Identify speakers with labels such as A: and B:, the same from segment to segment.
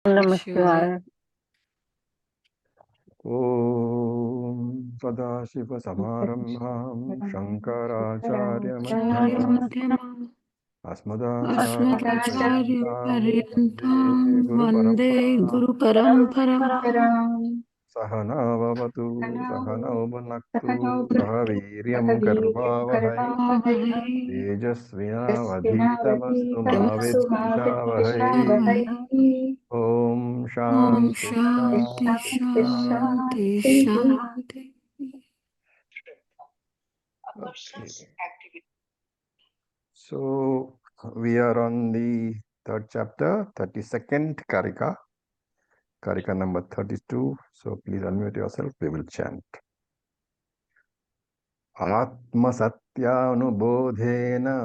A: Namaskar.
B: Om Sadashiva Samarambham Shankaracharya Madhyamam Asmadacharya Vande Guru Paramparam
A: Guru Paramparam.
B: Sahana Vavatu Sahana Bhunaktu Sahaviryam Karvavahai Tejasvinavadhitamastu Mavidvishavahai Om
A: Om
B: Shanti
A: Shanti
B: Shanti
A: Shanti
B: Shanti.
A: Shanti.
B: Okay. So we are on the third chapter, 32nd Karika, Karika number 32. So please unmute yourself. We will chant. Atma Satyanubodhena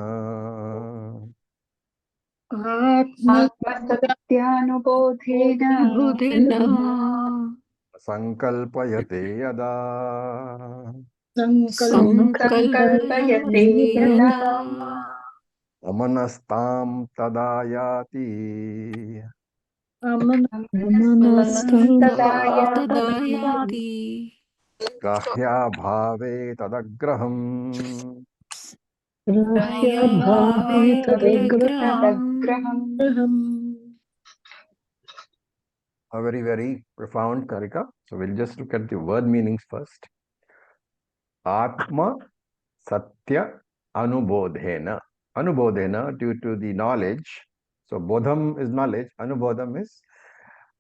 C: आत्मसत्यानुबोधेन
A: Budina
B: Sankalpayate Yada
C: सङ्कल्पयते
A: Sankalpayati
C: यदा
A: Yada
B: Amanastam Tadayati
A: Manastam
C: तदायाति
A: Tadayati
B: Grahya Bhave Tadagraham.
A: Maya Bhave Tadagraham.
B: A very, very profound Karika. So we'll just look at the word meanings first. Atma Satya Anubodhena. Anubodhena, due to the knowledge. So Bodham is knowledge, Anubodham is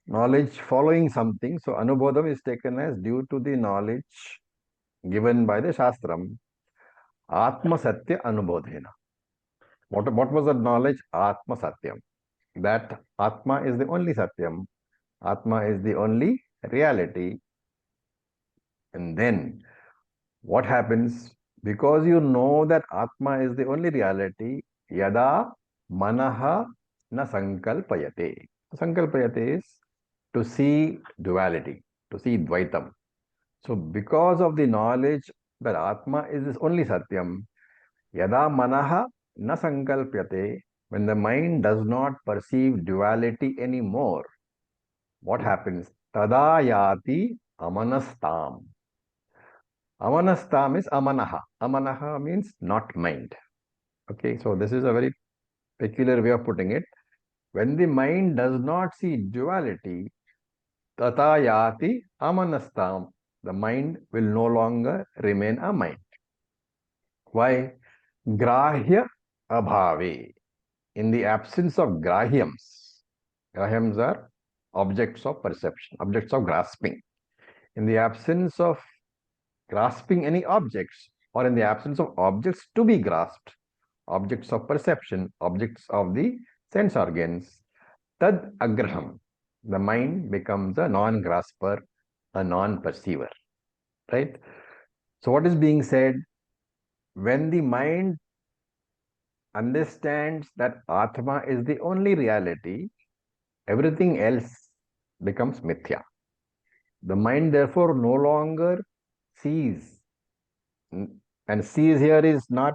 B: knowledge following something. So Anubodham is taken as due to the knowledge given by the Shastram. Atma Satya Anubodhena. What was that knowledge? Atma Satyam. That Atma is the only Satyam. Atma is the only reality. And then what happens? Because you know that Atma is the only reality, yada manaha na sankalpayate. Sankalpayate is to see duality, to see dvaitam. So because of the knowledge that Atma is only Satyam, yada manaha na sankalpyate, when the mind does not perceive duality anymore, what happens? Tadayati amanastam. Amanastam is amanaha. Amanaha means not mind. Okay, so this is a very peculiar way of putting it. When the mind does not see duality, tatayati amanastam, the mind will no longer remain a mind. Why? Grahya abhave. In the absence of grahyams, grahyams are objects of perception, objects of grasping. In the absence of grasping any objects, or in the absence of objects to be grasped, objects of perception, objects of the sense organs, tad agraham, the mind becomes a non-grasper, a non-perceiver, right? So what is being said? When the mind understands that Atma is the only reality, everything else becomes mithya. The mind therefore no longer sees, and sees here is not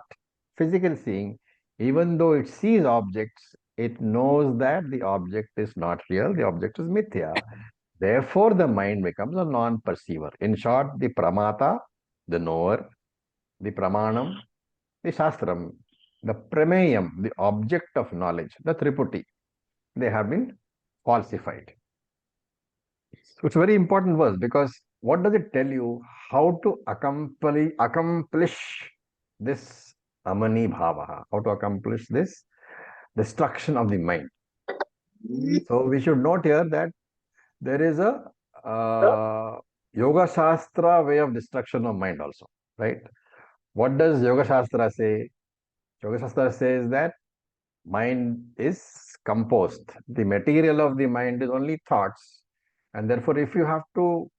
B: physical seeing. Even though it sees objects, it knows that the object is not real, the object is mithya. Therefore, the mind becomes a non-perceiver. In short, the pramata, the knower, the pramanam, the shastram, the prameyam, the object of knowledge, the triputi, they have been falsified. So it's a very important verse because what does it tell you? How to accomplish this amani bhavaha, how to accomplish this destruction of the mind. So we should note here that there is a Yoga Shastra way of destruction of mind also, right? What does Yoga Shastra say? Yoga Shastra says that mind is composed. The material of the mind is only thoughts. And therefore, if you have to,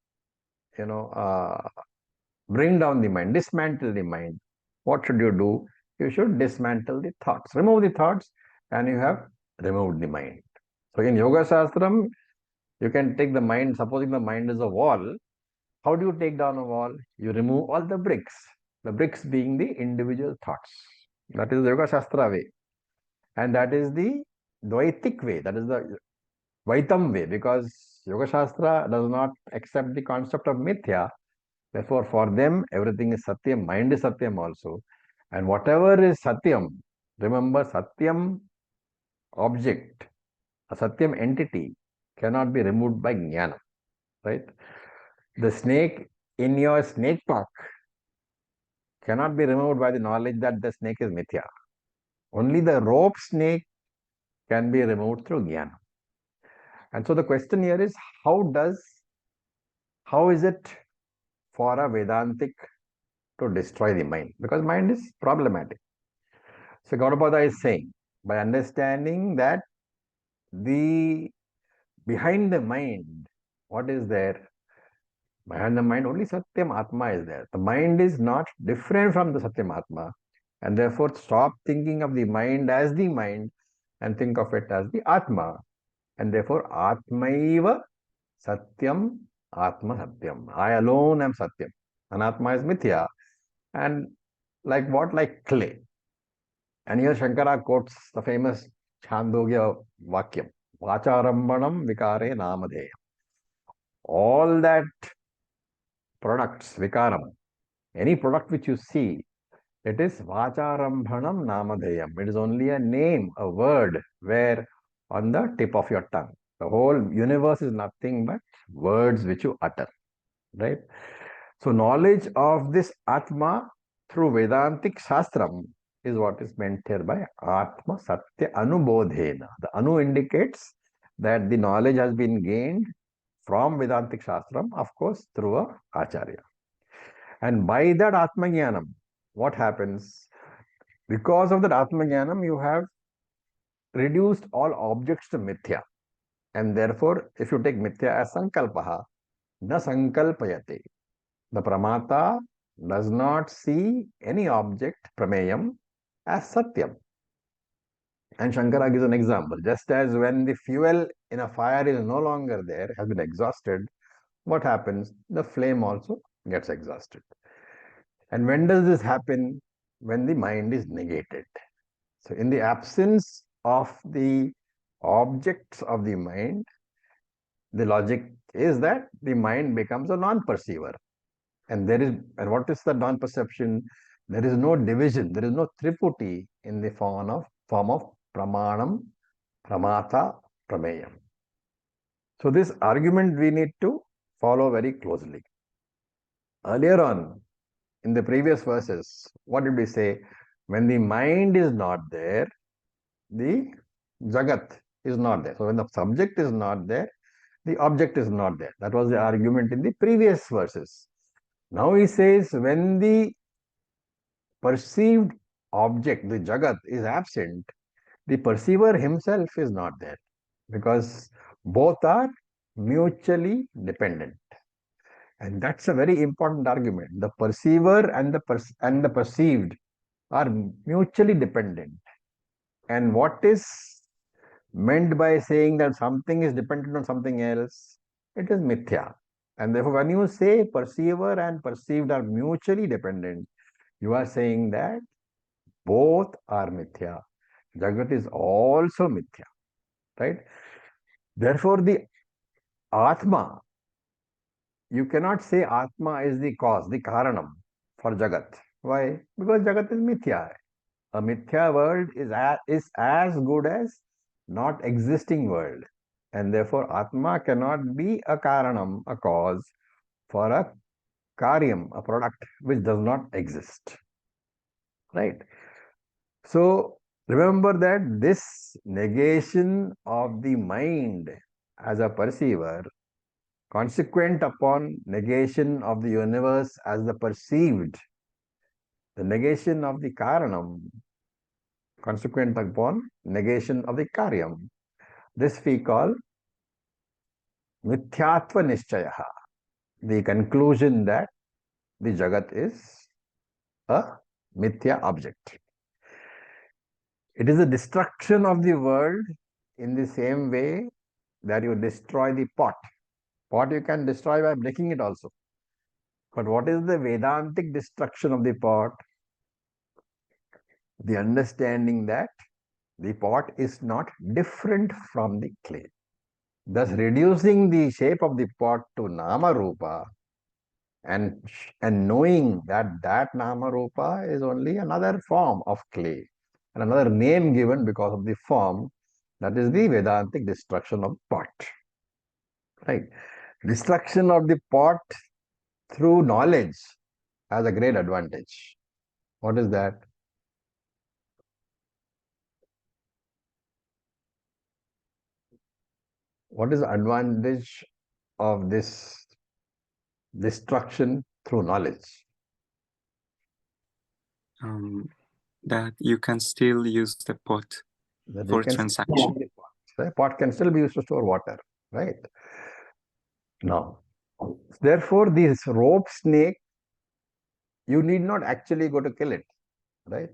B: bring down the mind, dismantle the mind, what should you do? You should dismantle the thoughts, remove the thoughts, and you have removed the mind. So in Yoga Shastram, you can take the mind, supposing the mind is a wall. How do you take down a wall? You remove all the bricks being the individual thoughts. That is the Yoga Shastra way. And that is the Dvaitic way. That is the Vaitam way, because Yoga Shastra does not accept the concept of mithya. Therefore, for them, everything is Satyam, mind is Satyam also. And whatever is Satyam, remember Satyam object, a Satyam entity cannot be removed by Jnana, right? The snake in your snake park cannot be removed by the knowledge that the snake is Mithya. Only the rope snake can be removed through Jnana. And so the question here is, how is it for a Vedantic to destroy the mind? Because mind is problematic. So Gaudapada is saying, by understanding that the behind the mind, what is there? Behind the mind, only Satyam Atma is there. The mind is not different from the Satyam Atma. And therefore, stop thinking of the mind as the mind and think of it as the Atma. And therefore, Atmaiva Satyam Atma Satyam. I alone am Satyam. Anatma is Mithya. And like what? Like clay. And here Shankara quotes the famous Chandogya Vakyam. Vacharambanam vikare namadeyam. All that products, vikaram, any product which you see, it is Vacharambhanam namadeyam. It is only a name, a word, where on the tip of your tongue. The whole universe is nothing but words which you utter, right? So knowledge of this Atma through Vedantic Shastram is what is meant here by Atma Satya Anubodhena. The Anu indicates that the knowledge has been gained from Vedantic Shastram, of course, through a Acharya. And by that Atma Jnanam, what happens? Because of that Atma Jnanam, you have reduced all objects to Mithya. And therefore, if you take Mithya as Sankalpaha, na Sankalpayate. The Pramata does not see any object, Prameyam, as Satyam. And Shankara gives an example. Just as when the fuel in a fire is no longer there, has been exhausted, what happens? The flame also gets exhausted. And when does this happen? When the mind is negated. So in the absence of the objects of the mind, the logic is that the mind becomes a non-perceiver. And what is the non-perception? There is no division, there is no triputi in the form of pramanam, pramata, prameyam. So this argument we need to follow very closely. Earlier on, in the previous verses, what did we say? When the mind is not there, the jagat is not there. So when the subject is not there, the object is not there. That was the argument in the previous verses. Now he says when the perceived object, the jagat, is absent, the perceiver himself is not there because both are mutually dependent. And that's a very important argument. The perceiver and the perceived are mutually dependent. And what is meant by saying that something is dependent on something else? It is mithya. And therefore, when you say perceiver and perceived are mutually dependent, you are saying that both are mithya. Jagat is also mithya, right? Therefore, the Atma, you cannot say Atma is the cause, the Karanam for Jagat. Why? Because Jagat is mithya. A mithya world is as good as not existing world. And therefore, Atma cannot be a Karanam, a cause for a Karyam, a product which does not exist. Right? So, remember that this negation of the mind as a perceiver, consequent upon negation of the universe as the perceived, the negation of the Karanam, consequent upon negation of the Karyam. This we call Mithyatva Nishchayaha, the conclusion that the Jagat is a Mithya object. It is a destruction of the world in the same way that you destroy the pot. Pot you can destroy by breaking it also. But what is the Vedantic destruction of the pot? The understanding that the pot is not different from the clay. thus reducing the shape of the pot to Nama Rupa and knowing that that Nama Rupa is only another form of clay and another name given because of the form, that is the Vedantic destruction of pot. Right? Destruction of the pot through knowledge has a great advantage. What is that? What is the advantage of this destruction through knowledge?
D: That you can still use the pot
B: That
D: for
B: you can
D: transaction.
B: still use the pot. The pot can still be used to store water, right? Now, therefore, this rope snake, you need not actually go to kill it, right?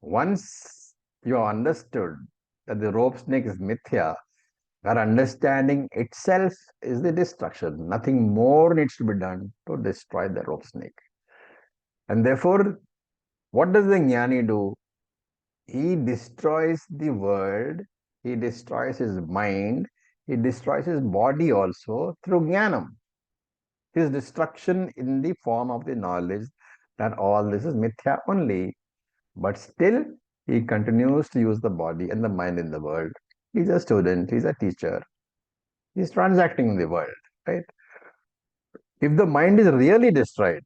B: Once you have understood that the rope snake is mithya, that understanding itself is the destruction. Nothing more needs to be done to destroy the rope snake. And therefore, what does the jnani do? He destroys the world, he destroys his mind, he destroys his body also through jnanam. His destruction in the form of the knowledge that all this is mithya only, but still he continues to use the body and the mind in the world. He's a student, he's a teacher, he's transacting in the world, right? If the mind is really destroyed,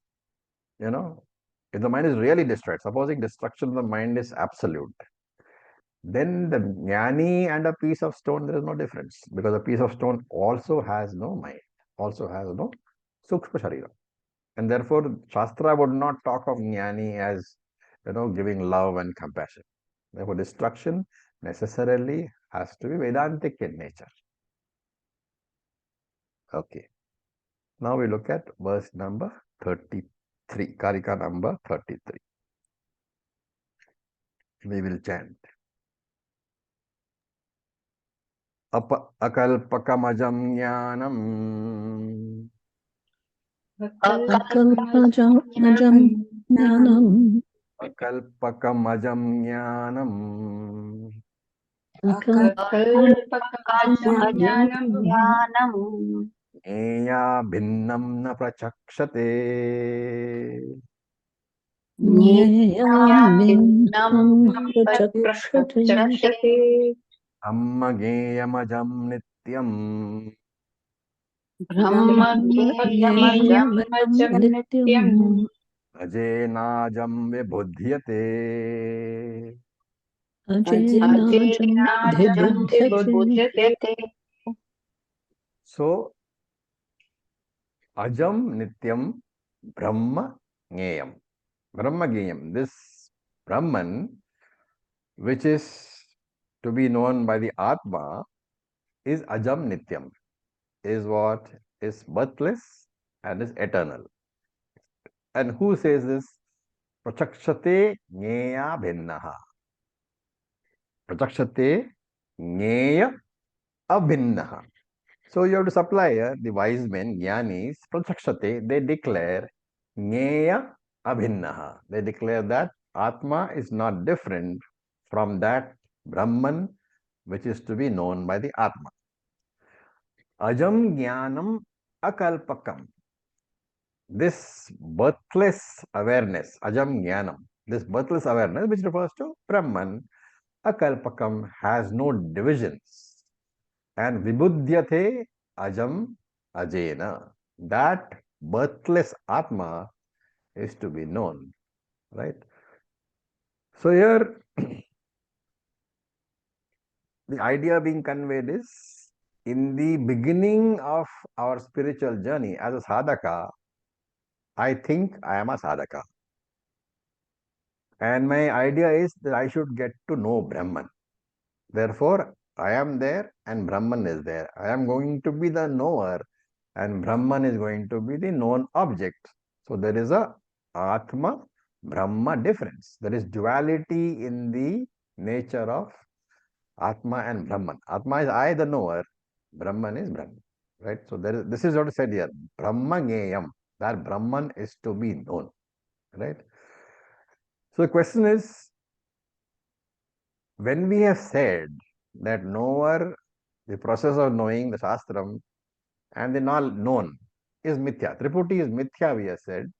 B: if the mind is really destroyed, supposing destruction of the mind is absolute, then the jnani and a piece of stone, there is no difference, because a piece of stone also has no mind, also has no sukshma sharira. And therefore, Shastra would not talk of jnani as, giving love and compassion. Therefore, destruction necessarily has to be Vedantic in nature. Okay. Now we look at verse number 33, Karika number 33. We will chant. Akalpakamajam jnanam
A: Akalpajam jnanam.
B: Akalpakamajam jnanam
A: Akalpajam
C: अकल्पकाचाज्ञानं ज्ञानं
B: ज्ञेया भिन्नं न प्रचक्षते
A: ज्ञेयं
C: भिन्नं
A: भिन्नं प्रचक्षते
C: प्रचक्षते
B: ब्रह्मज्ञेयमजं नित्यम्
C: ब्रह्मज्ञेयमजं
A: ब्रह्मज्ञेयमजं
C: नित्यम्
A: नित्यम्
B: अजेनाजं विबुध्यते
A: अजेनाजं
C: अजेनाजं
A: विबुध्यते
C: विबुध्यते.
B: So, ajam nityam brahma jneyam. Brahma jneyam. This Brahman, which is to be known by the Atma, is ajam nityam. Is what is birthless and is eternal. And who says this? Prachakshate jneya bhinnaha. Prachakshate jneya abhinnaha. So you have to supply the wise men, jnanis, prachakshate, they declare jneya abhinnaha. They declare that Atma is not different from that Brahman which is to be known by the Atma. Ajam jnanam akalpakam. This birthless awareness, ajam jnanam, this birthless awareness which refers to Brahman, akalpakam, has no divisions. And vibudhyate ajam ajena. That birthless Atma is to be known, right? So here, the idea being conveyed is, in the beginning of our spiritual journey as a sadhaka, I think I am a sadhaka. And my idea is that I should get to know Brahman. Therefore, I am there and Brahman is there. I am going to be the knower and Brahman is going to be the known object. So there is a Atma Brahma difference. There is duality in the nature of Atma and Brahman. Atma is I, the knower. Brahman is Brahman. Right? So this is what is said here. Brahma Jneyam. That Brahman is to be known. Right? So the question is, when we have said that knower The process of knowing the Shastram and the known is mithya. Triputi is mithya, we have said.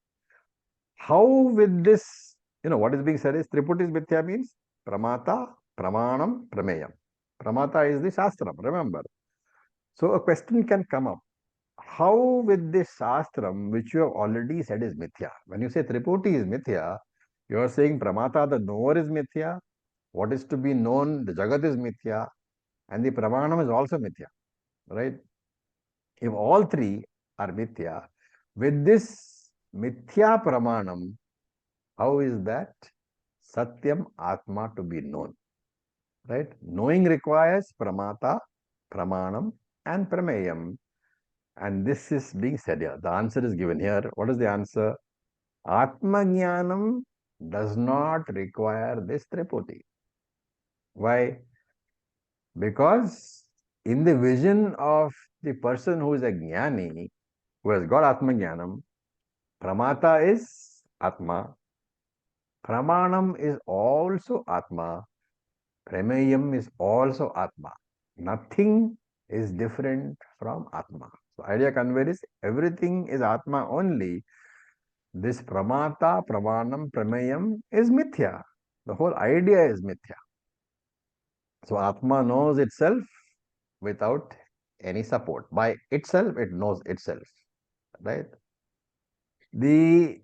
B: How with this, what is being said is Triputi is mithya means Pramata, Pramanam, Prameyam. Pramata is the Shastram, remember. So a question can come up. How with this Shastram, which you have already said is mithya? When you say Triputi is mithya, you are saying Pramata, the knower is mithya. What is to be known, the Jagat is mithya. And the Pramanam is also mithya, right? If all three are mithya, with this mithya Pramanam, how is that Satyam Atma to be known? Right? Knowing requires Pramata, Pramanam, and Prameyam. And this is being said here. The answer is given here. What is the answer? Atma Jnanam does not require this Triputi. Why? Because in the vision of the person who is a Jnani, who has got Atma Jnanam, Pramata is Atma, Pramanam is also Atma, Prameyam is also Atma. Nothing is different from Atma. So idea conveyed is everything is Atma only. This Pramata, Pramanam, Prameyam is Mithya. The whole idea is Mithya. So Atma knows itself without any support. By itself, it knows itself. Right? The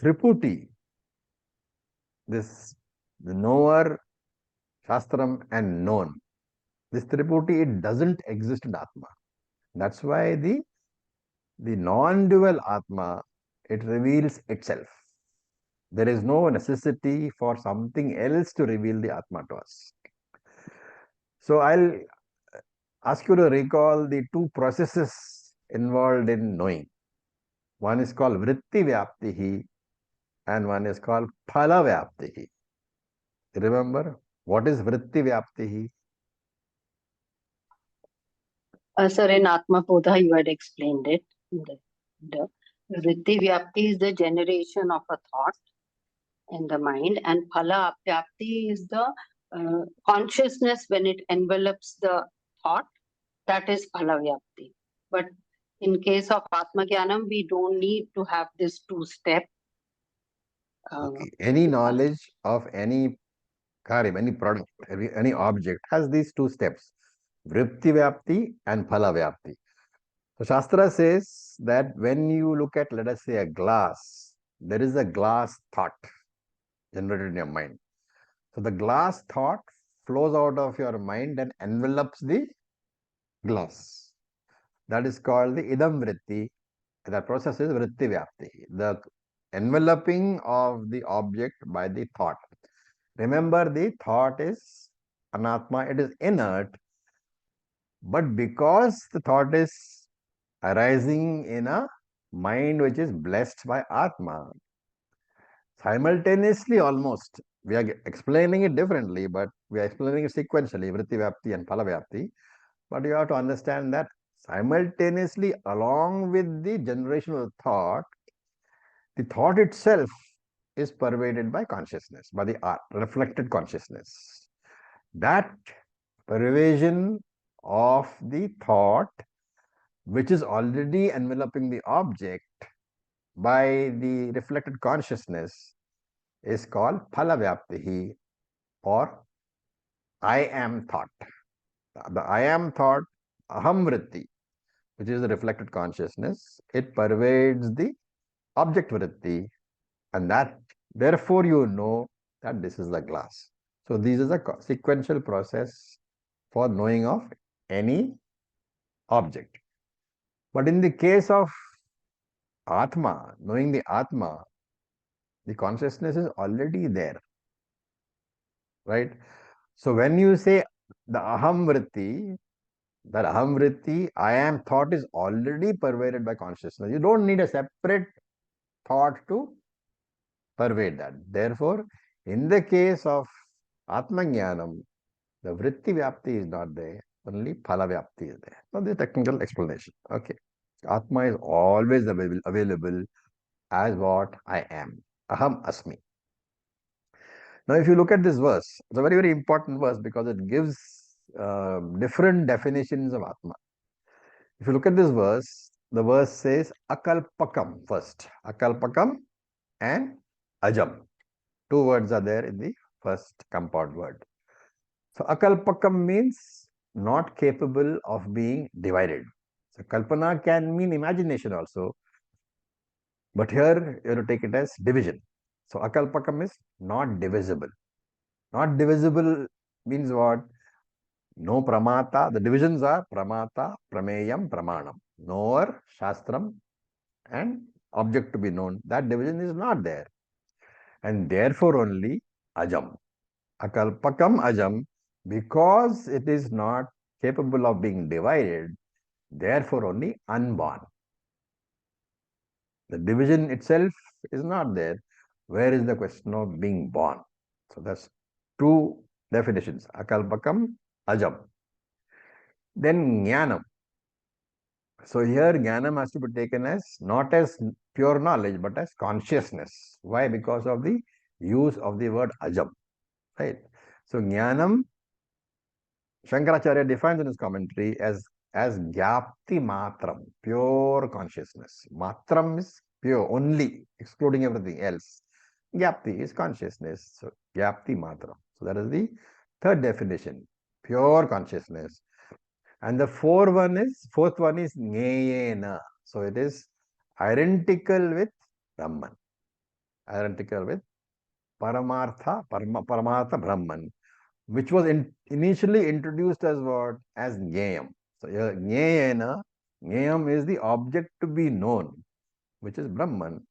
B: Triputi, the knower, Shastram, and known. This Triputi, it doesn't exist in Atma. That's why the non-dual Atma, it reveals itself. There is no necessity for something else to reveal the Atma to us. So I'll ask you to recall the two processes involved in knowing. One is called Vritti Vyaptihi and one is called Phala Vyaptihi. Remember, what is Vritti Vyaptihi?
C: Sir, in Atma Bodha, you had explained it. The Vritti Vyapti is the generation of a thought in the mind, and Phala Vyapti is the consciousness when it envelops the thought. That is Phala Vyapti. But in case of Atma Jnanam, we don't need to have this two-step.
B: Okay. Any knowledge of any karyam, any product, any object has these two steps, Vritti Vyapti and Phala Vyapti. So Shastra says that when you look at, let us say, a glass, there is a glass thought generated in your mind. So the glass thought flows out of your mind and envelops the glass. That is called the idam vritti. That process is vritti vyapti, the enveloping of the object by the thought. Remember, the thought is anatma, it is inert, but because the thought is arising in a mind which is blessed by Atma, simultaneously almost, we are explaining it differently, but we are explaining it sequentially, Vritti Vyapti and Phala Vyapti. But you have to understand that simultaneously, along with the generation of thought, the thought itself is pervaded by consciousness, by the reflected consciousness. That pervasion of the thought, which is already enveloping the object by the reflected consciousness, is called Phala Vyaptihi, or I am thought. The I am thought, Aham Vritti, which is the reflected consciousness, it pervades the object vritti, and that therefore you know that this is the glass. So this is a sequential process for knowing of any object. But in the case of Atma, knowing the Atma, the consciousness is already there, right? So when you say the Aham Vritti, that Aham Vritti, I am thought is already pervaded by consciousness. You don't need a separate thought to pervade that. Therefore, in the case of Atmajnanam, the Vritti Vyapti is not there, only Phala Vyapti is there. Now, the technical explanation. Okay. Atma is always available as what I am. Aham Asmi. Now, if you look at this verse, it's a very, very important verse because it gives different definitions of Atma. If you look at this verse, the verse says akalpakam first. Akalpakam and ajam. Two words are there in the first compound word. So akalpakam means not capable of being divided. So kalpana can mean imagination also, but here you have to take it as division. So akalpakam is not divisible. Not divisible means what? No pramata. The divisions are pramata, prameyam, pramanam. Knower, shastram, and object to be known. That division is not there. And therefore only ajam. Akalpakam ajam, because it is not capable of being divided, therefore only unborn. The division itself is not there. Where is the question of being born? So that's two definitions. Akalpakam, ajam. Then jnanam. So here jnanam has to be taken as not as pure knowledge, but as consciousness. Why? Because of the use of the word ajam. Right? So jnanam, Shankaracharya defines in his commentary as gyapti matram, pure consciousness. Matram is pure, only, excluding everything else. Gyapti is consciousness. So gyapti matram. So that is the third definition, pure consciousness. And the fourth one is Nyayena. So it is identical with Brahman. Identical with Paramartha Brahman, which was initially introduced as what? As Nyayam. So Nyayena, Nyayam is the object to be known, which is Brahman.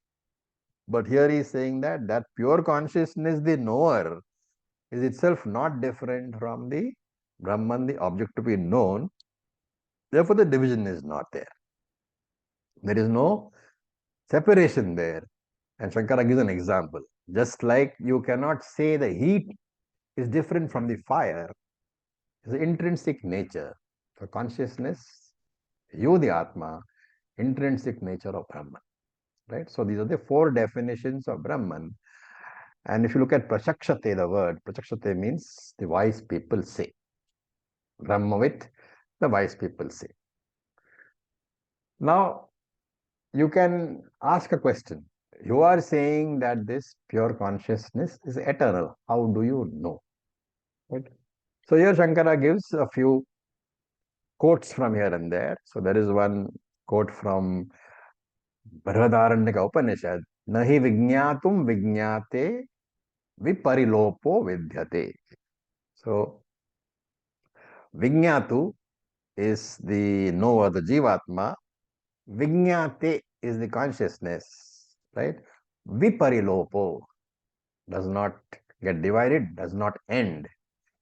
B: But here he is saying that pure consciousness, the knower, is itself not different from the Brahman, the object to be known. Therefore, the division is not there. There is no separation there. And Shankara gives an example. Just like you cannot say the heat is different from the fire, it's the intrinsic nature. So consciousness, you the Atma, intrinsic nature of Brahman. Right? So these are the four definitions of Brahman. And if you look at Prachakshate, the word, Prachakshate means the wise people say. Brahmavit, the wise people say. Now, you can ask a question. You are saying that this pure consciousness is eternal. How do you know? Right? So here Shankara gives a few quotes from here and there. So there is one quote from Brihadaranyaka Upanishad. Nahi vignatum vignate viparilopo vidyate. So vignatu is the knower, the jivatma. Vignate is the consciousness, right? Viparilopo does not get divided, does not end,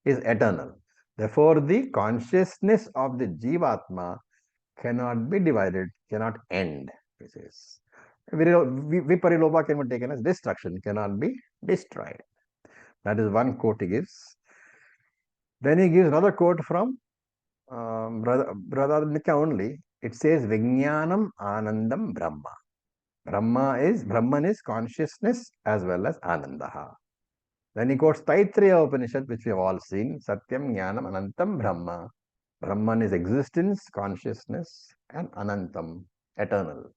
B: is eternal. Therefore, the consciousness of the jivatma cannot be divided, cannot end. This is viparilopa can be taken as destruction, cannot be destroyed. That is one quote he gives. Then he gives another quote from Brother Nikya only. It says Vijnanam Anandam Brahma. Brahman is consciousness as well as Anandaha. Then he quotes Taittiriya Upanishad, which we have all seen. Satyam Jnanam Anantam Brahma. Brahman is existence, consciousness, and Anantam, eternal.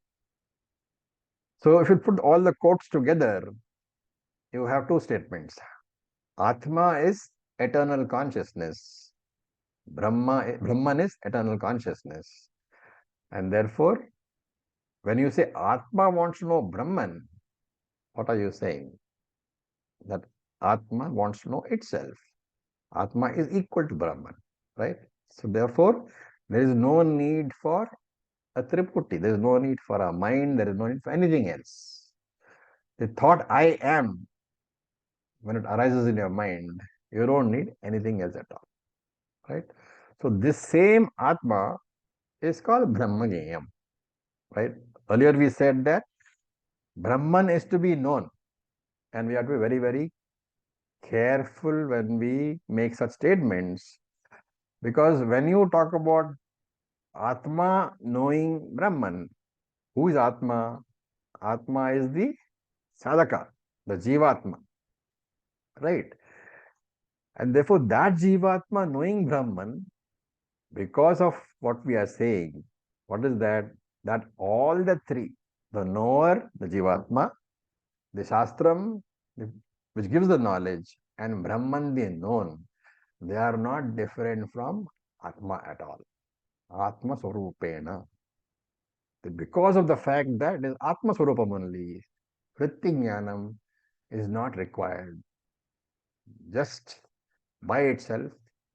B: So if you put all the quotes together, you have two statements. Atma is eternal consciousness. Brahman is eternal consciousness. And therefore, when you say Atma wants to know Brahman, what are you saying? That Atma wants to know itself. Atma is equal to Brahman, right? So therefore, there is no need for a triputi. There is no need for a mind. There is no need for anything else. The thought I am, when it arises in your mind, you don't need anything else at all, right? So this same Atma is called Brahmanyam, right? Earlier we said that Brahman is to be known, and we have to be very, very careful when we make such statements, because when you talk about Atma knowing Brahman, who is Atma? Atma is the sadhaka, the jivatma, right? And therefore, that Jivatma knowing Brahman, because of what we are saying, what is that? That all the three, the knower, the Jivatma, the Shastram, which gives the knowledge, and Brahman, the known, they are not different from Atma at all. Atma Swarupena. Because of the fact that it is Atma Swarupam only, Vritti Jnanam is not required. Just by itself,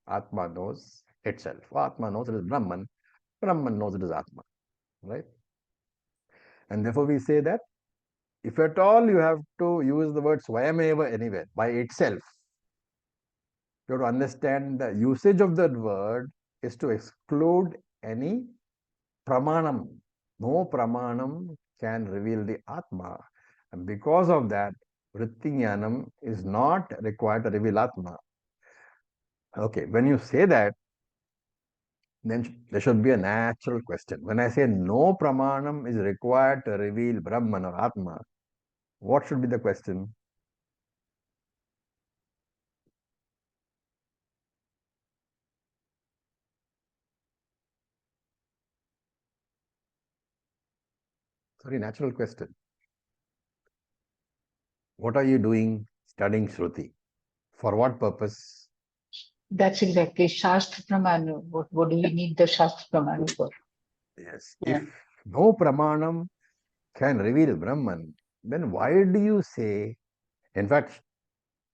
B: Atma knows itself. Atma knows it is Brahman. Brahman knows it is Atma. Right? And therefore we say that if at all you have to use the word Swayameva anywhere, by itself, you have to understand the usage of that word is to exclude any pramanam. No pramanam can reveal the Atma. And because of that, Vritti Jnanam is not required to reveal Atma. Okay, when you say that, then there should be a natural question. When I say no pramanam is required to reveal Brahman or Atma, what should be the question? Very natural question. What are you doing studying Shruti? For what purpose?
E: That's exactly Shastra Pramanu. What do we need the Shastra Pramanu for?
B: Yes.
C: Yeah.
B: If no pramanam can reveal Brahman, then why do you say, in fact,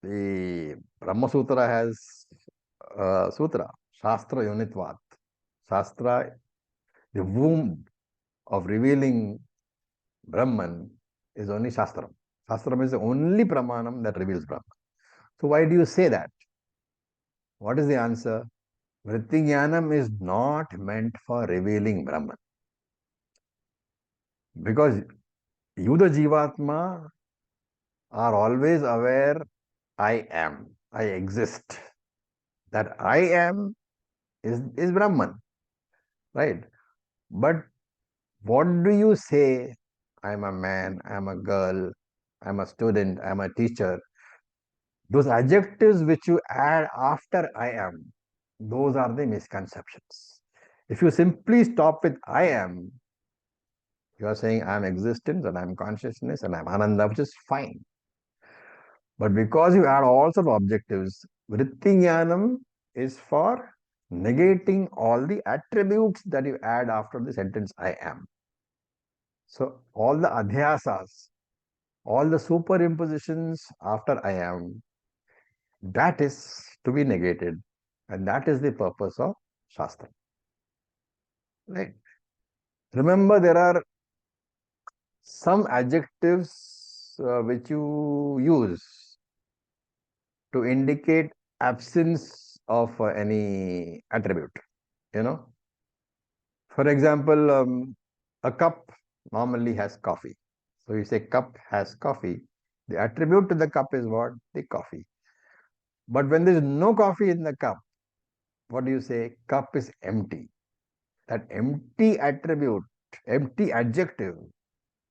B: the Brahma Sutra has a sutra, Shastra Unitvat. Shastra, the womb of revealing Brahman is only Shastram. Shastram is the only pramanam that reveals Brahman. So why do you say that? What is the answer? Vritti Jnanam is not meant for revealing Brahman. Because you, the Jivatma, are always aware I am, I exist. That I am is Brahman, right? But what do you say? I'm a man, I'm a girl, I'm a student, I'm a teacher. Those adjectives which you add after I am, those are the misconceptions. If you simply stop with I am, you are saying I'm existence and I'm consciousness and I'm Ananda, which is fine. But because you add all sorts of objectives, Vritti Jnanam is for negating all the attributes that you add after the sentence I am. So all the adhyasas, all the superimpositions after I am, that is to be negated. And that is the purpose of Shastra. Right? Remember, there are some adjectives which you use to indicate absence of any attribute. You know, for example, a cup normally has coffee. So you say cup has coffee. The attribute to the cup is what? The coffee. But when there is no coffee in the cup, what do you say? Cup is empty. That empty attribute, empty adjective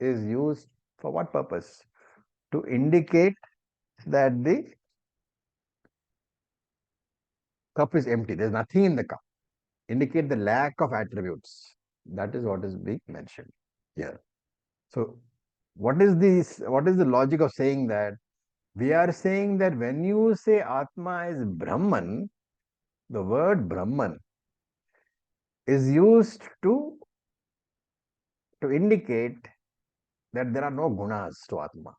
B: is used for what purpose? To indicate that the cup is empty. There's nothing in the cup. Indicate the lack of attributes. That is what is being mentioned here. So what is this? What is the logic of saying that? We are saying that when you say Atma is Brahman, the word Brahman is used to indicate that there are no gunas to Atma,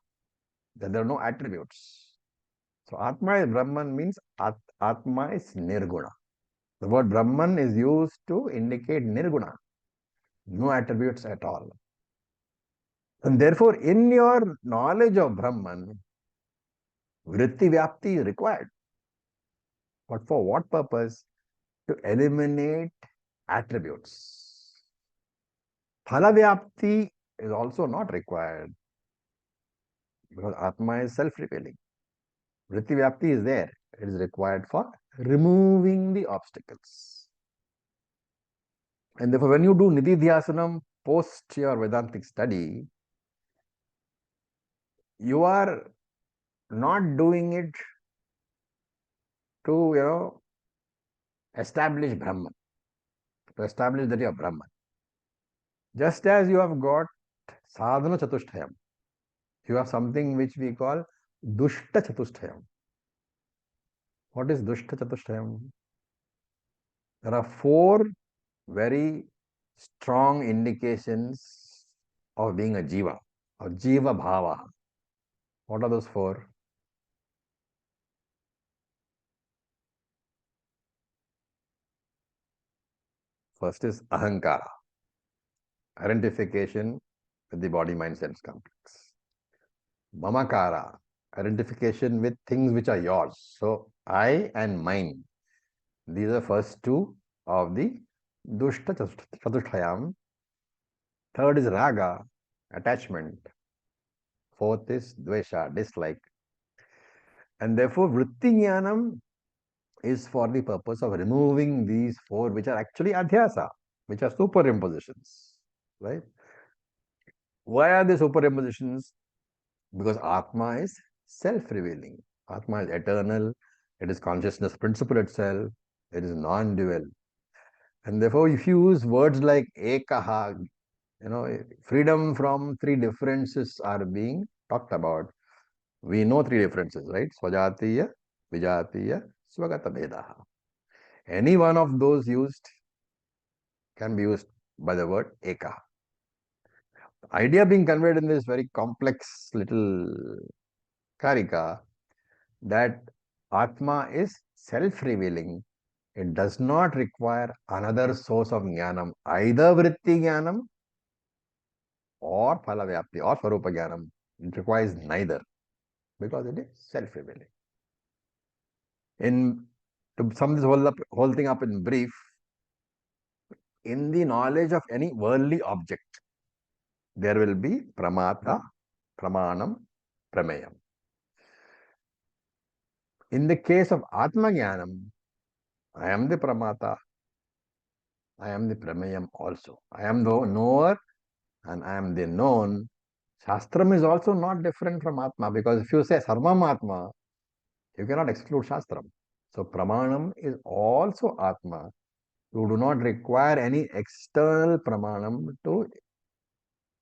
B: that there are no attributes. So Atma is Brahman means Atma is Nirguna. The word Brahman is used to indicate Nirguna, no attributes at all. And therefore, in your knowledge of Brahman, Vritti Vyapti is required. But for what purpose? To eliminate attributes. Phala Vyapti is also not required because Atma is self-revealing. Vritti Vyapti is there. It is required for removing the obstacles. And therefore, when you do Nididhyasanam post your Vedantic study, you are not doing it to establish Brahman, to establish that you are Brahman. Just as you have got sadhana chatushtayam, you have something which we call dushta chatushtayam. What is dushta chatushtayam? There are 4 very strong indications of being a jiva, or jiva bhava. What are those 4? First is ahankara, identification with the body, mind, sense complex. Mamakara, identification with things which are yours. So, I and mine. These are first 2 of the dushta chatushtayam. Third is raga, attachment. Fourth is dvesha, dislike. And therefore, vritti jnanam is for the purpose of removing these 4, which are actually adhyasa, which are superimpositions. Right? Why are they superimpositions? Because Atma is self-revealing. Atma is eternal. It is consciousness principle itself. It is non-dual. And therefore, if you use words like ekaha, freedom from 3 differences are being talked about. We know 3 differences, right? Swajatiya, Vijatiya, Swagata Vedaha. Any one of those used can be used by the word eka. The idea being conveyed in this very complex little Karika that Atma is self-revealing. It does not require another source of jnanam, either vritti jnanam or phala-vyapti or swarupa jnanam. It requires neither, because it is self-revealing. To sum this whole thing up in brief, in the knowledge of any worldly object, there will be pramata, pramanam, prameyam. In the case of Atma Jnanam, I am the pramata, I am the prameyam also. I am the knower and I am the known. Shastram is also not different from Atma, because if you say Sarvam Atma, you cannot exclude Shastram. So Pramanam is also Atma. You do not require any external Pramanam to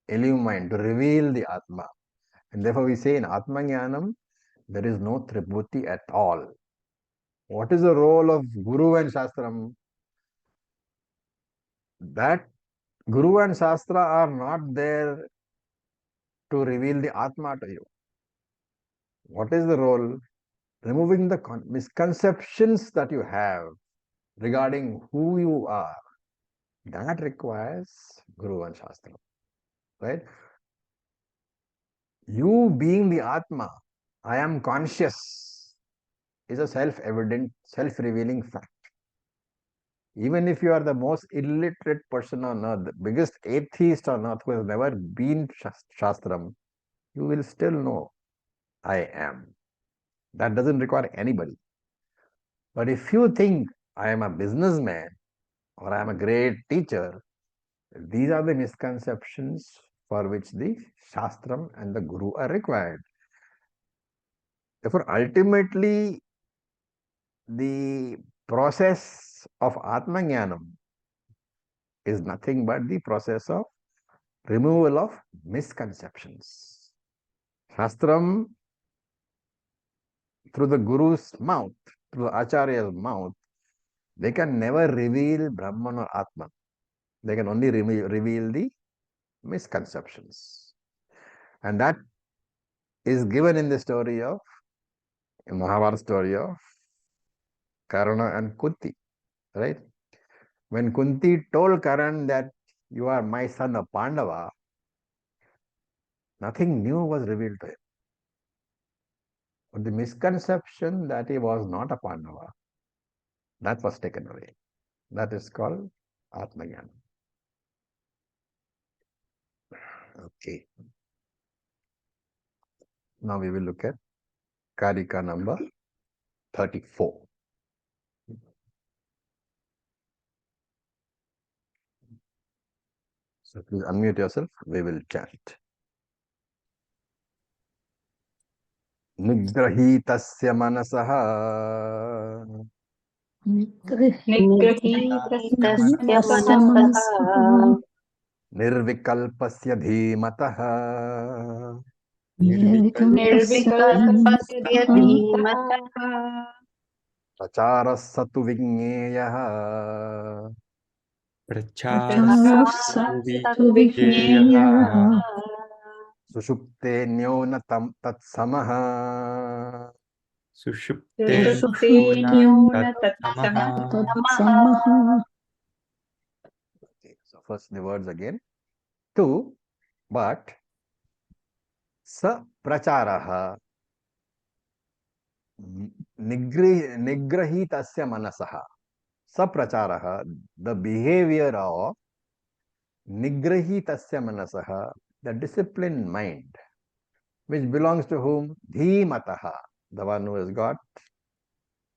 B: illumine, to reveal the Atma. And therefore we say in Atma Jnanam, there is no Tribhuti at all. What is the role of Guru and Shastram? That Guru and Shastra are not there to reveal the Atma to you. What is the role? Removing the misconceptions that you have regarding who you are. That requires Guru and Shastra. Right? You being the Atma, I am conscious, is a self-evident, self-revealing fact. Even if you are the most illiterate person on earth, the biggest atheist on earth who has never been Shastram, you will still know, I am. That doesn't require anybody. But if you think, I am a businessman or I am a great teacher, these are the misconceptions for which the Shastram and the Guru are required. Therefore, ultimately, the process of Atma Jnanam is nothing but the process of removal of misconceptions. Shastram, through the Guru's mouth, through the Acharya's mouth, they can never reveal Brahman or Atman. They can only reveal the misconceptions. And that is given in the story of, in Mahabharata story of Karna and Kunti, right? When Kunti told Karan that you are my son, a Pandava, nothing new was revealed to him. But the misconception that he was not a Pandava, that was taken away. That is called Atmajnana. Okay. Now we will look at Karika number 34. So please unmute yourself. We will chant. Nigrahitasya manasaha
C: Nigrahitasya
A: Nigrahitasya
C: manasaha
B: Nirvikalpasya dhimataha
A: Nirvikalpasya
C: Nirvikalpasya
A: dhimataha
C: dhimataha
B: Pracharasatu vigneyaha
A: Pracharasatu
D: Pracharasatu
A: vijñeyaha
B: Sushuptenyo na tatsamaha
D: Sushuptenyo
A: Sushuptyo
C: Sushuptenyona
D: tat samaha.
C: tatsamaha.
A: tatsamaha.
B: Okay, so first the words again. Tu, but sa pracharaha nigrahitasya manasaha. Sa pracharaha, the behavior of nigrahitasya manasaha, the disciplined mind, which belongs to whom? Dhimataha, the one who has got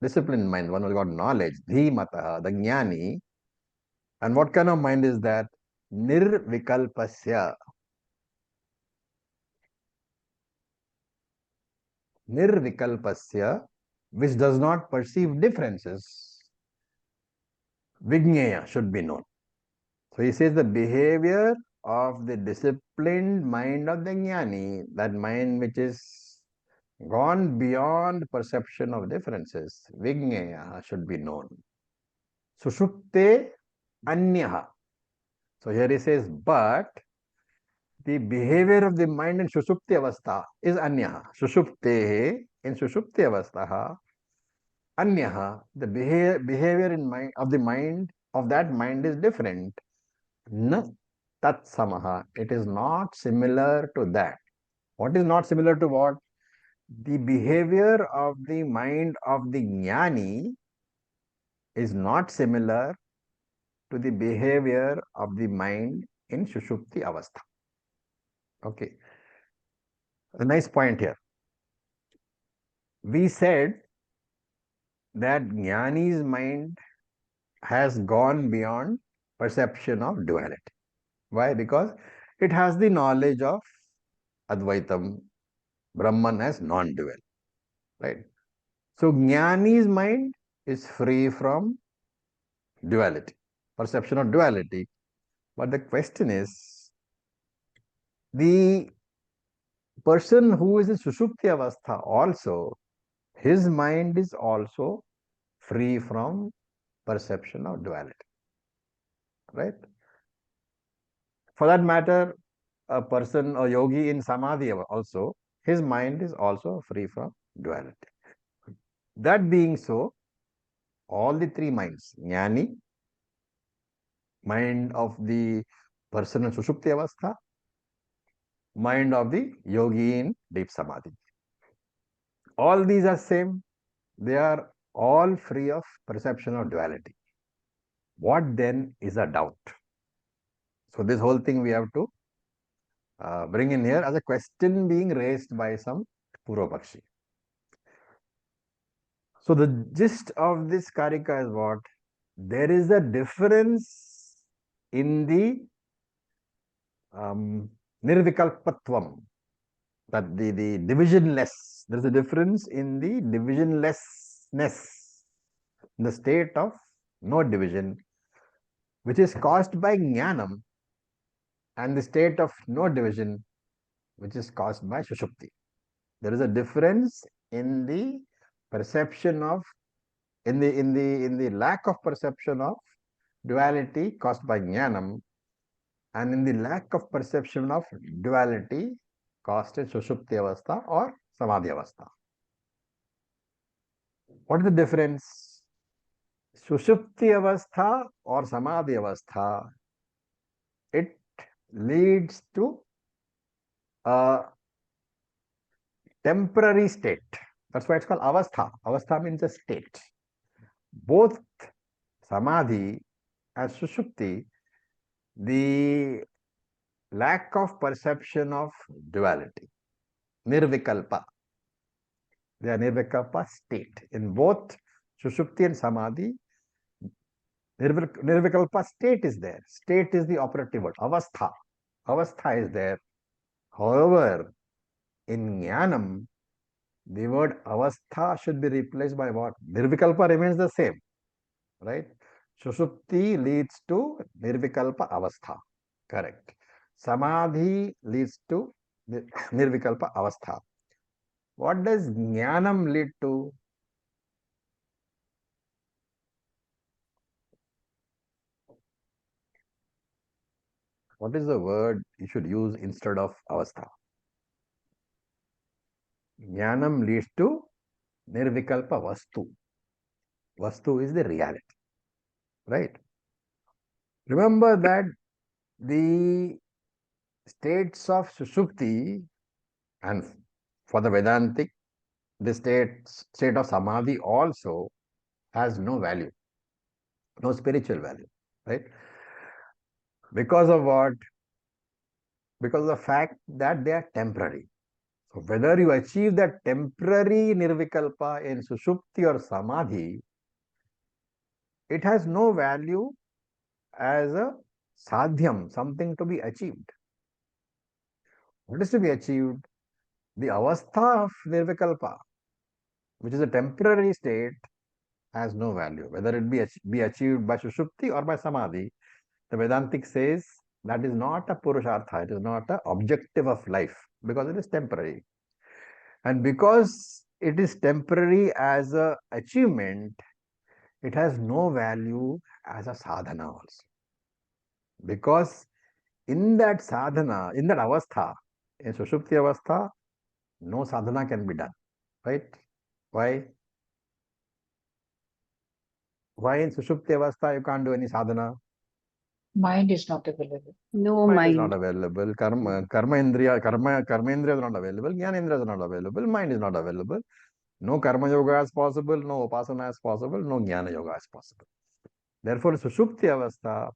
B: disciplined mind, one who has got knowledge. Dhimataha, the jnani. And what kind of mind is that? Nirvikalpasya. Nirvikalpasya, which does not perceive differences. Vigneya should be known. So he says the behavior of the disciplined mind of the jnani, that mind which is gone beyond perception of differences, vigneya should be known. Sushupte anyaha. So here he says, but the behavior of the mind in Sushupti Avastha is Anyaha. Sushuptehe, in Sushupti Avastha, Anyaha, the behavior in mind of the mind of that mind is different. Na tat samaha. It is not similar to that. What is not similar to what? The behavior of the mind of the jnani is not similar to the behavior of the mind in Sushupti Avastha. Okay. A nice point here. We said that Jnani's mind has gone beyond perception of duality. Why? Because it has the knowledge of Advaitam, Brahman as non-dual. Right? So Jnani's mind is free from duality, perception of duality. But the question is, the person who is in Sushupti Avastha also, his mind is also free from perception of duality. Right? For that matter, a person, a yogi in Samadhi also, his mind is also free from duality. That being so, all the three minds, Jnani, mind of the person in Sushupti Avastha, mind of the yogi in deep Samadhi. All these are same. They are all free of perception of duality. What then is a doubt? So this whole thing we have to bring in here as a question being raised by some Purvapakshi. So the gist of this Karika is what? There is a difference in the Nirvikalpatvam, that the divisionless. There is a difference in the divisionlessness, the state of no division, which is caused by Jnanam, and the state of no division, which is caused by Sushupti. There is a difference in the perception of, in the lack of perception of duality caused by Jnanam, and in the lack of perception of duality caused in Sushupti Avastha or Samadhi Avastha. What is the difference? Sushupti Avastha or Samadhi Avastha, it leads to a temporary state. That's why it's called Avastha. Avastha means a state. Both Samadhi and Sushupti, the lack of perception of duality, Nirvikalpa. They are Nirvikalpa state. In both Sushupti and Samadhi, Nirvikalpa state is there. State is the operative word. Avastha. Avastha is there. However, in Jnanam, the word avastha should be replaced by what? Nirvikalpa remains the same, right? Sushupti leads to nirvikalpa avastha. Correct. Samadhi leads to nirvikalpa avastha. What does jnanam lead to? What is the word you should use instead of avastha? Jnanam leads to nirvikalpa vastu. Vastu is the reality, right? Remember that the states of Sushupti and for the Vedantic, the state of Samadhi also has no value, no spiritual value, right? Because of what? Because of the fact that they are temporary. So whether you achieve that temporary nirvikalpa in Sushupti or Samadhi, it has no value as a sadhyam, something to be achieved. What is to be achieved? The avastha of nirvikalpa, which is a temporary state, has no value. Whether it be achieved by Sushupti or by Samadhi, the Vedantic says that is not a Purushartha, it is not an objective of life because it is temporary. And because it is temporary as a achievement, it has no value as a sadhana also. Because in that sadhana, in that avastha, in Sushupti avastha, no sadhana can be done, right? Why? Why in Sushupti avastha you can't do any sadhana?
E: Mind is not available.
C: No
B: Mind is
C: mind.
B: not available. Karma indriya is not available. Jnana indriya is not available. Mind is not available. No karma yoga is possible. No upasana is possible. No jnana yoga is possible. Therefore, Sushupti avastha,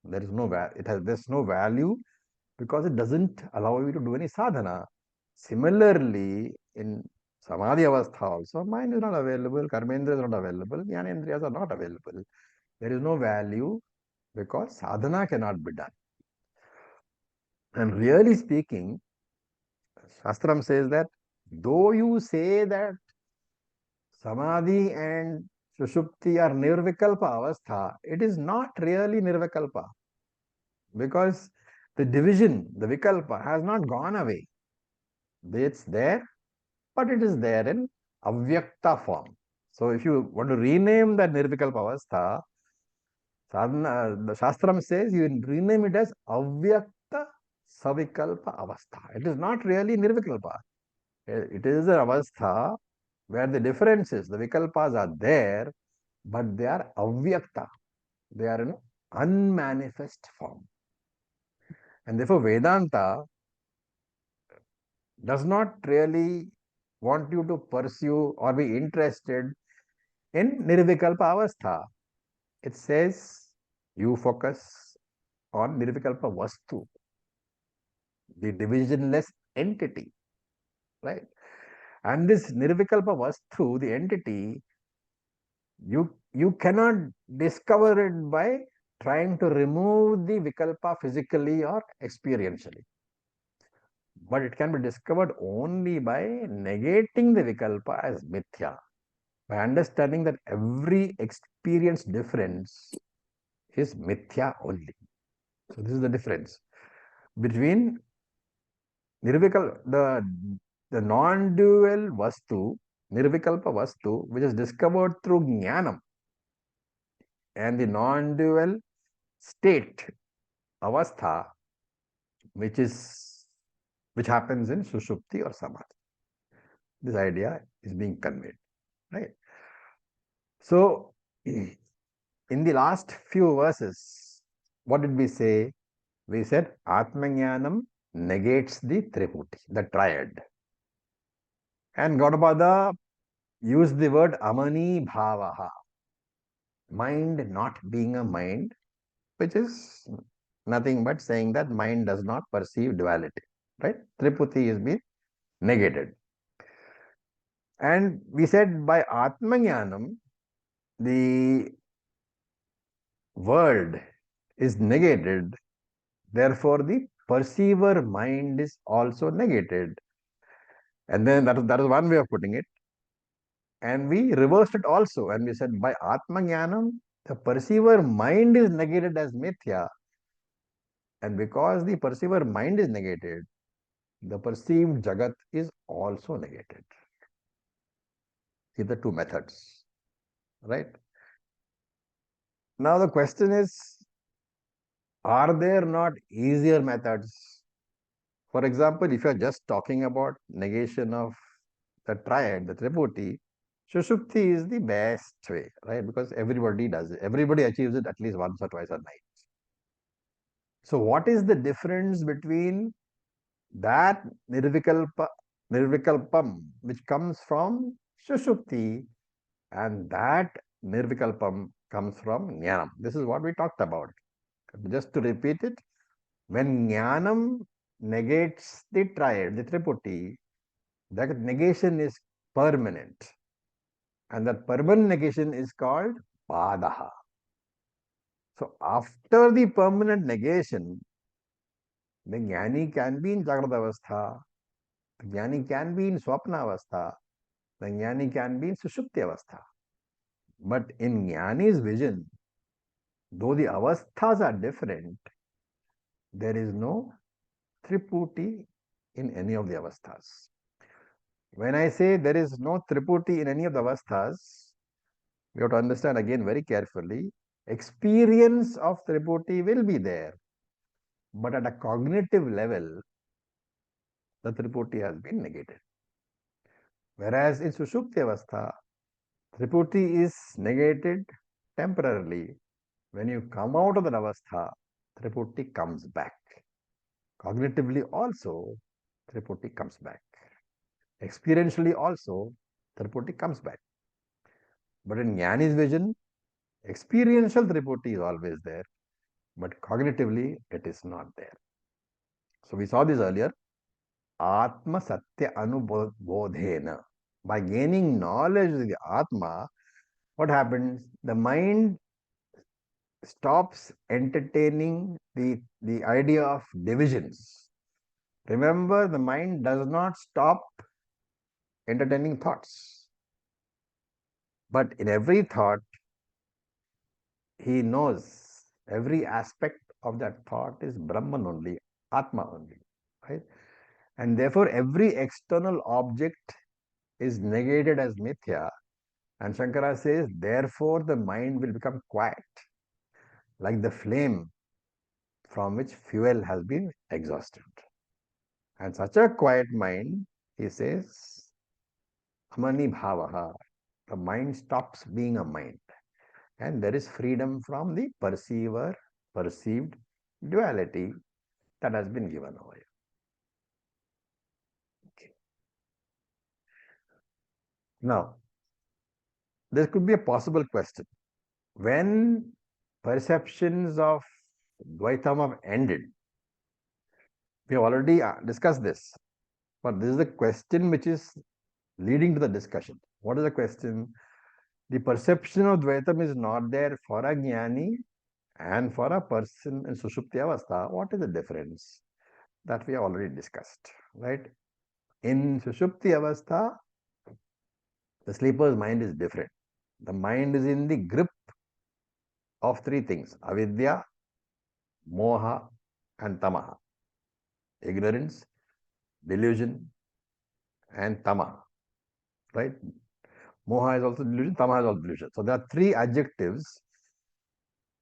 B: there is no there's no value because it doesn't allow you to do any sadhana. Similarly, in Samadhi avastha also, mind is not available. Karmendriya is not available. Jnana indriyas are not available. There is no value because sadhana cannot be done. And really speaking, Shastram says that though you say that Samadhi and Sushupti are Nirvikalpa Avastha, it is not really Nirvikalpa because the division, the Vikalpa, has not gone away. It's there, but it is there in Avyakta form. So if you want to rename that Nirvikalpa Avastha, the Shastram says you rename it as Avyakta Savikalpa Avastha. It is not really Nirvikalpa. It is an avastha where the differences, the vikalpas are there, but they are avyakta. They are in unmanifest form. And therefore, Vedanta does not really want you to pursue or be interested in nirvikalpa avastha. It says you focus on nirvikalpa vastu, the divisionless entity, right? And this nirvikalpa vastu, the entity, you cannot discover it by trying to remove the vikalpa physically or experientially. But it can be discovered only by negating the vikalpa as mithya, by understanding that every experience difference is mithya only. So this is the difference between nirvikal, the non-dual vastu, nirvikalpa vastu, which is discovered through jnanam, and the non-dual state avastha, which happens in sushupti or samadhi. This idea is being conveyed, right? So in the last few verses, what did we say? We said Atmajnanam negates the Triputi, the triad. And Gaudapada used the word Amani Bhavaha, mind not being a mind, which is nothing but saying that mind does not perceive duality, right? Triputi is being negated. And we said by Atmajnanam, the world is negated, therefore the perceiver mind is also negated. And then that is one way of putting it. And we reversed it also. And we said by Atma Jnanam, the perceiver mind is negated as mithya. And because the perceiver mind is negated, the perceived Jagat is also negated. See the two methods, right? Now the question is, are there not easier methods? For example, if you are just talking about negation of the triad, the Tripurti, Sushupti is the best way, right? Because everybody does it. Everybody achieves it at least once or twice a night. So what is the difference between that Nirvikalpam, which comes from Sushupti, and that Nirvikalpam comes from Jnanam? This is what we talked about. Just to repeat it, when Jnanam negates the triad, the Tripurti, that negation is permanent. And that permanent negation is called Padaha. So after the permanent negation, the Jnani can be in Jagrata Avastha, the Jnani can be in Swapna Avastha, the Jnani can be in Sushupti Avastha. But in Jnani's vision, though the avasthas are different, there is no Triputi in any of the avasthas. When I say there is no Triputi in any of the avasthas, we have to understand again very carefully, experience of Triputi will be there. But at a cognitive level, the Triputi has been negated. Whereas in Sushupti Avastha, Triputi is negated temporarily. When you come out of the Avastha, Triputi comes back. Cognitively also, Triputi comes back. Experientially also, Triputi comes back. But in Jnani's vision, experiential Triputi is always there, but cognitively it is not there. So we saw this earlier. Atma Satya Anubodhena. By gaining knowledge of the Atma, what happens? The mind stops entertaining the idea of divisions. Remember, the mind does not stop entertaining thoughts. But in every thought, he knows every aspect of that thought is Brahman only, Atma only, right? And therefore, every external object is negated as mithya. And Shankara says, therefore, the mind will become quiet, like the flame from which fuel has been exhausted. And such a quiet mind, he says, Amani Bhavaha, the mind stops being a mind. And there is freedom from the perceiver, perceived duality that has been given over here. Okay. Now, there could be a possible question. When perceptions of Dvaitam have ended, we have already discussed this, but this is the question which is leading to the discussion. What is the question? The perception of Dvaitam is not there for a Jnani and for a person in Sushupti Avastha. What is the difference? That we have already discussed, right? In Sushupti Avastha, the sleeper's mind is different. The mind is in the grip of three things: avidya, moha, and tamaha. Ignorance, delusion, and tamaha. Right? Moha is also delusion, tamaha is also delusion. So there are three adjectives.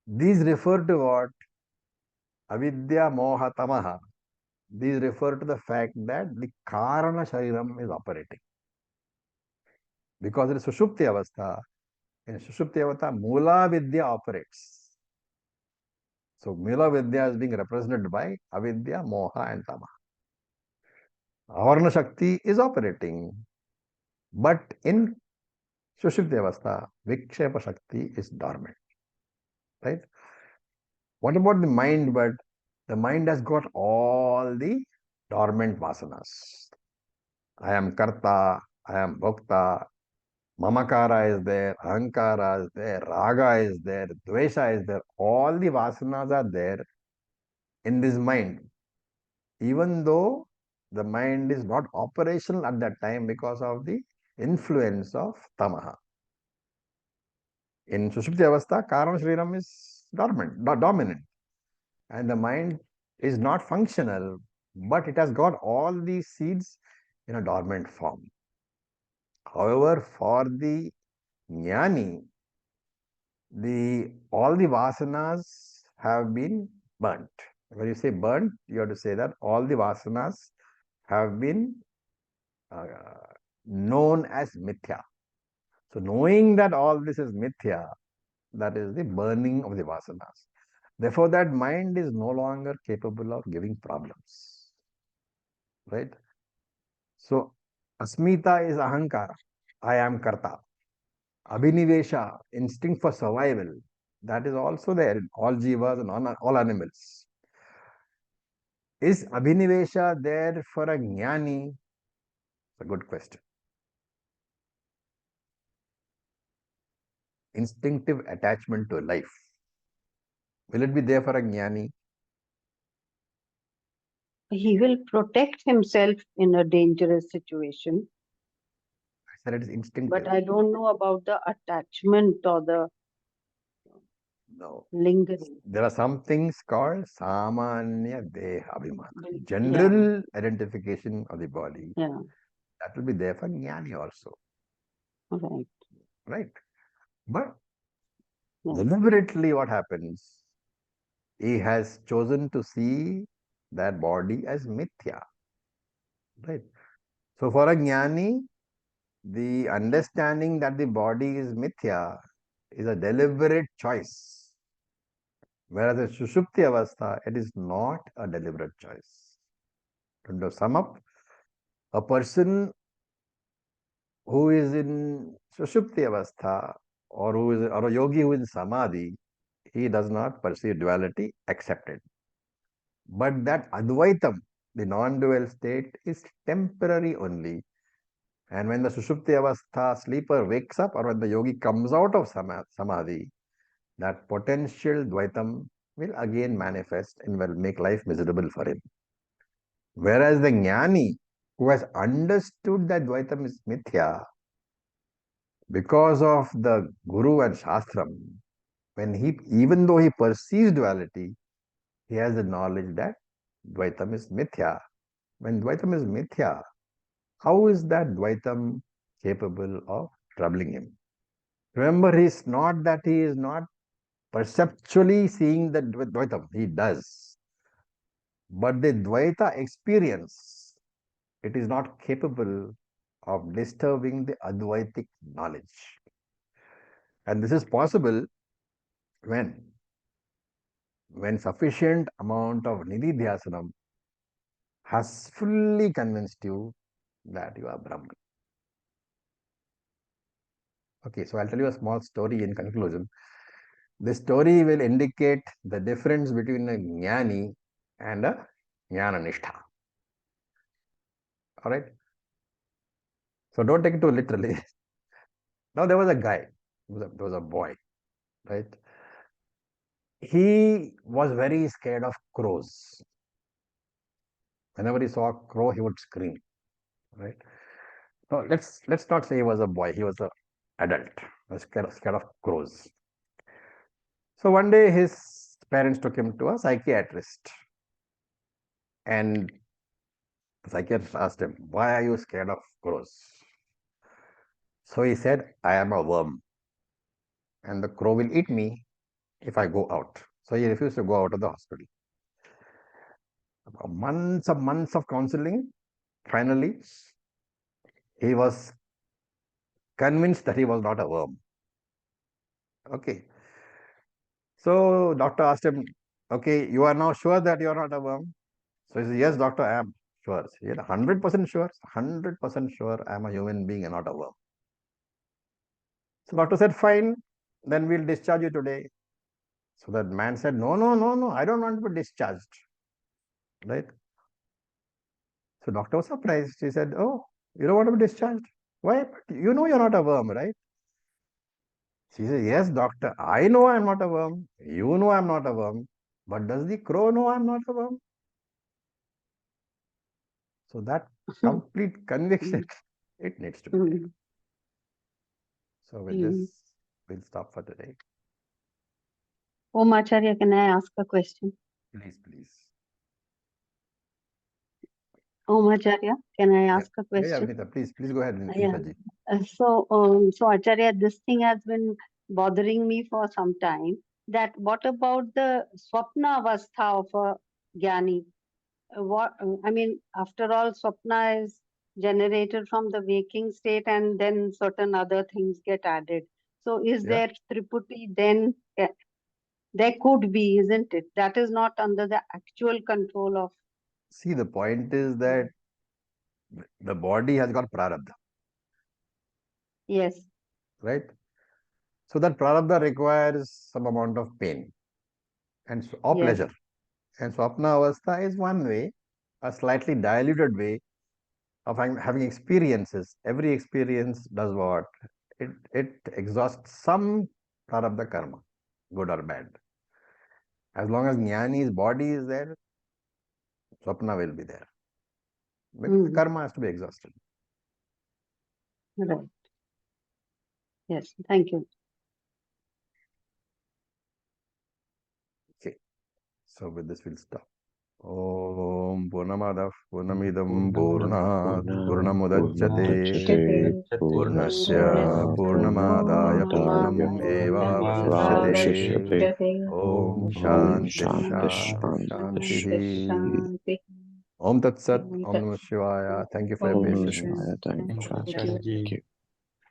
B: These refer to what? Avidya, moha, tamaha. These refer to the fact that the karana shariram is operating. Because it is Sushupti Avastha, in Sushupti Avastha, Mula Vidya operates. So Mula Vidya is being represented by Avidya, Moha, and Tama. Avarna Shakti is operating. But in Sushupti Avastha, Vikshepa Shakti is dormant. Right? What about the mind? But the mind has got all the dormant vasanas. I am Karta, I am Bhokta, Mamakara is there, Ahankara is there, Raga is there, Dvesha is there. All the vasanas are there in this mind. Even though the mind is not operational at that time because of the influence of tamaha. In Sushupti Avastha, Karma Shriram is dominant, and the mind is not functional, but it has got all these seeds in a dormant form. However, for the jnani, all the vasanas have been burnt. When you say burnt, you have to say that all the vasanas have been uh, known as mithya. So knowing that all this is mithya, that is the burning of the vasanas. Therefore, that mind is no longer capable of giving problems. Right? So, asmita is ahankara. I am karta. Abhinivesha, instinct for survival, that is also there in all jivas and all animals. Is abhinivesha there for a jnani? It's a good question. Instinctive attachment to life. Will it be there for a jnani?
C: He will protect himself in a dangerous situation.
B: I said it is instinctive.
C: But I don't know about the attachment or the lingering.
B: There are some things called samanya deha abhimana, general identification of the body.
C: Yeah.
B: That will be there for jnani also.
C: Right.
B: Right. But deliberately what happens? He has chosen to see that body as mithya. Right. So for a jnani, the understanding that the body is mithya is a deliberate choice. Whereas in Sushupti Avastha, it is not a deliberate choice. To sum up, a person who is in Sushupti Avastha or a yogi who is in Samadhi, he does not perceive duality, accepted. But that Advaitam, the non-dual state, is temporary only. And when the Sushupti Avastha sleeper wakes up or when the yogi comes out of Samadhi, that potential Dvaitam will again manifest and will make life miserable for him. Whereas the Jnani, who has understood that Dvaitam is Mithya, because of the Guru and Shastram, even though he perceives duality, he has the knowledge that Dvaitam is Mithya. When Dvaitam is Mithya, how is that Dvaitam capable of troubling him? Remember, he is not perceptually seeing the Dvaitam. He does. But the Dvaita experience, it is not capable of disturbing the Advaitic knowledge. And this is possible when sufficient amount of Nididhyasanam has fully convinced you that you are Brahman. Okay, so I'll tell you a small story in conclusion. This story will indicate the difference between a Jnani and a Jnananistha. Alright? So don't take it too literally. Now there was a guy, there was a boy, right? He was very scared of crows. Whenever he saw a crow, he would scream, right? No, let's not say he was a boy. He was an adult. He was scared of crows. So one day his parents took him to a psychiatrist, and the psychiatrist asked him, "Why are you scared of crows?" So he said, "I am a worm, and the crow will eat me if I go out." So he refused to go out of the hospital. Months of counseling, finally, he was convinced that he was not a worm. Okay. So doctor asked him, "Okay, you are now sure that you are not a worm?" So he said, "Yes, doctor, I am sure." He said, 100% sure, 100% sure I am a human being and not a worm. So doctor said, "Fine, then we'll discharge you today." So that man said, "No, no, no, no, I don't want to be discharged." Right? So doctor was surprised. He said, "Oh, you don't want to be discharged? Why? But you know you're not a worm, right?" She said, "Yes, doctor, I know I'm not a worm. You know I'm not a worm. But does the crow know I'm not a worm?" So that complete conviction, it needs to be there. So with this, we'll stop for today.
C: Om Acharya, can I ask a question?
B: Please, please.
C: Om Acharya, can I ask a
B: Yeah,
C: question?
B: Vinita, please go ahead,
C: Yeah.
B: Vinita ji.
C: So Acharya, this thing has been bothering me for some time. That what about the swapna avastha of a jnani? After all, swapna is generated from the waking state, and then certain other things get added. So, is
B: Yeah.
C: there Triputi then? There could be, isn't it? That is not under the actual control of.
B: See, the point is that the body has got prarabdha,
C: Yes.
B: right? So that prarabdha requires some amount of pain or
C: Yes.
B: pleasure. And swapna avastha is one way, a slightly diluted way of having experiences. Every experience does what? It exhausts some prarabdha karma, good or bad. As long as jnani's body is there, swapna will be there. Because the karma has to be exhausted.
C: Right. Yes. Thank you.
B: Okay. So with this, we'll stop. Om Purnamadav Purnamidam Purnat Purnamudachyate Purnasya Purnamadaya Purnam Eva Vasishyate Om Shanti Shanti Shanti Om Tat Sat Om Namah Shivaya. Thank you for your
A: Om Namah
B: patience.
A: Shivaya. Thank you.
D: Acharya ji.